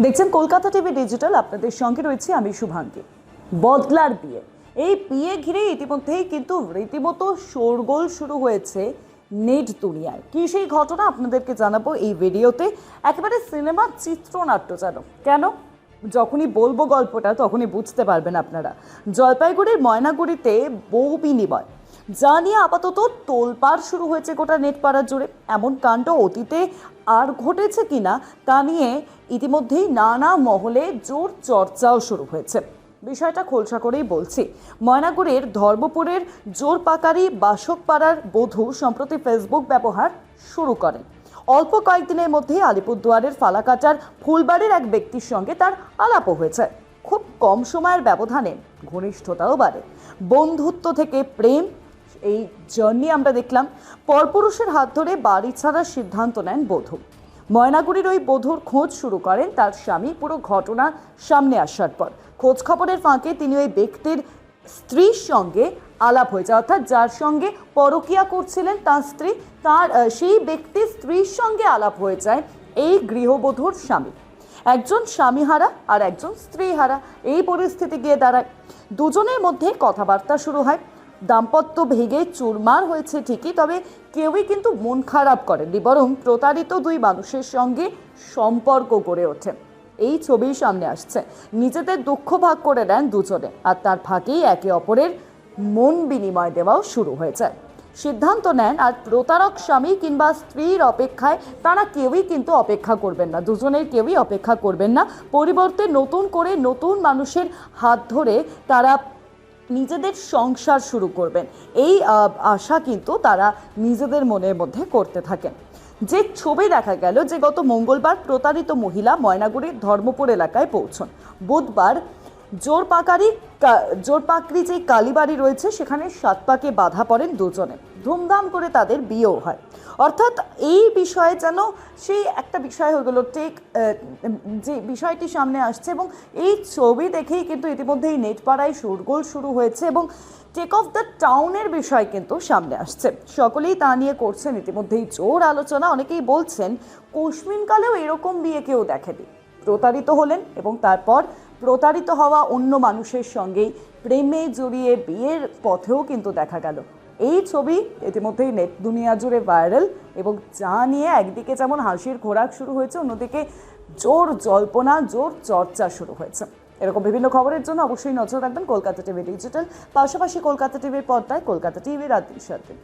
দেখছেন Kolkata TV digital, আপনাদের সঙ্গে রয়েছে আমি শুভাঙ্গী। বদলার বিয়ে, এই বিয়ে ঘিরে ইতিমধ্যেই কিন্তু রীতিমতো শোরগোল শুরু হয়েছে নেট দুনিয়ায়। কি সেই ঘটনা আপনাদেরকে জানাবো এই ভিডিওতে। একেবারে সিনেমার চিত্রনাট্য যেন। কেন? যখনই বলবো গল্পটা তখনই বুঝতে পারবেন আপনারা। জলপাইগুড়ির ময়নাগুড়িতে বউ বিনিময়, যা নিয়ে আপাতত তোলপাড় শুরু হয়েছে গোটা নেটপাড়া জুড়ে। এমন কাণ্ড অতীতে আর ঘটেছে কিনা তা নিয়ে ইতিমধ্যেই নানা মহলে জোর চর্চাও শুরু হয়েছে। বিষয়টা খোলসা করেই বলছি। ময়নাগুড়ির ধর্মপুরের জোরপাকারি বাসকপাড়ার বধূ সম্প্রতি ফেসবুক ব্যবহার শুরু করেন। অল্প কয়েকদিনের মধ্যেই আলিপুরদুয়ারের ফালাকাটার ফুলবাড়ির এক ব্যক্তির সঙ্গে তার আলাপও হয়েছে। খুব কম সময়ের ব্যবধানে ঘনিষ্ঠতাও বাড়ে। বন্ধুত্ব থেকে প্রেম, এই জার্নি আমরা দেখলাম। পরপুরুষের হাত ধরে বাড়ি ছাড়ার সিদ্ধান্ত নেন বধূ। ময়নাগুড়ির ওই বধূর খোঁজ শুরু করেন তার স্বামী। পুরো ঘটনা সামনে আসার পর খোঁজ খবরের ফাঁকে তিনি ওই ব্যক্তির স্ত্রীর সঙ্গে আলাপ হয়েছে, অর্থাৎ যার সঙ্গে পরকীয়া করছিলেন তার স্ত্রী, তার সেই ব্যক্তির স্ত্রীর সঙ্গে আলাপ হয়ে যায় এই গৃহবধূর স্বামী। একজন স্বামীহারা আর একজন স্ত্রীহারা এই পরিস্থিতি গিয়ে দাঁড়ায়। দুজনের মধ্যে কথাবার্তা শুরু হয়। দাম্পত্য ভেঙে চুরমার হয়েছে ঠিকই, তবে কেউই কিন্তু মন খারাপ করেননি, বরং প্রতারিত দুই মানুষের সঙ্গে সম্পর্ক গড়ে ওঠে। এই ছবি সামনে আসছে। নিজেদের দুঃখ ভাগ করে নেন দুজনে, আর তার ফাঁকেই একে অপরের মন বিনিময় দেওয়াও শুরু হয়ে যায়। সিদ্ধান্ত নেন আর প্রতারক স্বামী কিংবা স্ত্রীর অপেক্ষায় তারা কেউই কিন্তু অপেক্ষা করবেন না, দুজনের কেউই অপেক্ষা করবেন না। পরিবর্তে নতুন করে নতুন মানুষের হাত ধরে তারা নিজেদের সংসার শুরু করবেন, এই আশা কিন্তু তারা নিজেদের মনের মধ্যে করতে থাকেন। যে ছবি দেখা গেল যে গত মঙ্গলবার প্রতারিত মহিলা ময়নাগুড়ির ধর্মপুর এলাকায় পৌঁছন। বুধবার জোরপাকড়ি যে কালীবাড়ি রয়েছে সেখানে সাত পাকে বাধা পড়েন দুজনে। ধুমধাম করে তাদের বিয়েও হয়। অর্থাৎ এই বিষয়ে যেন সেই একটা বিষয় হয়ে গেল, ঠিক যে বিষয়টি সামনে আসছে, এবং এই ছবি দেখেই কিন্তু ইতিমধ্যেই নেটপাড়ায় শোরগোল শুরু হয়েছে এবং টেক অফ দ্য টাউনের বিষয় কিন্তু সামনে আসছে। সকলেই তা নিয়ে করছেন ইতিমধ্যেই জোর আলোচনা। অনেকেই বলছেন কোশমিনকালেও এরকম বিয়ে কেউ দেখেনি। প্রতারিত হলেন এবং তারপর প্রতারিত হওয়া অন্য মানুষের সঙ্গেই প্রেমে জড়িয়ে বিয়ের পথেও কিন্তু দেখা গেল। এই ছবি ইতিমধ্যেই নেট দুনিয়া জুড়ে ভাইরাল, এবং যা নিয়ে একদিকে যেমন হাসির খোরাক শুরু হয়েছে, অন্যদিকে জোর জল্পনা, জোর চর্চা শুরু হয়েছে। এরকম বিভিন্ন খবরের জন্য অবশ্যই নজর রাখবেন কলকাতা টিভি ডিজিটাল, পাশাপাশি কলকাতা টিভির পর্দায় কলকাতা টিভি রাত 10টায়।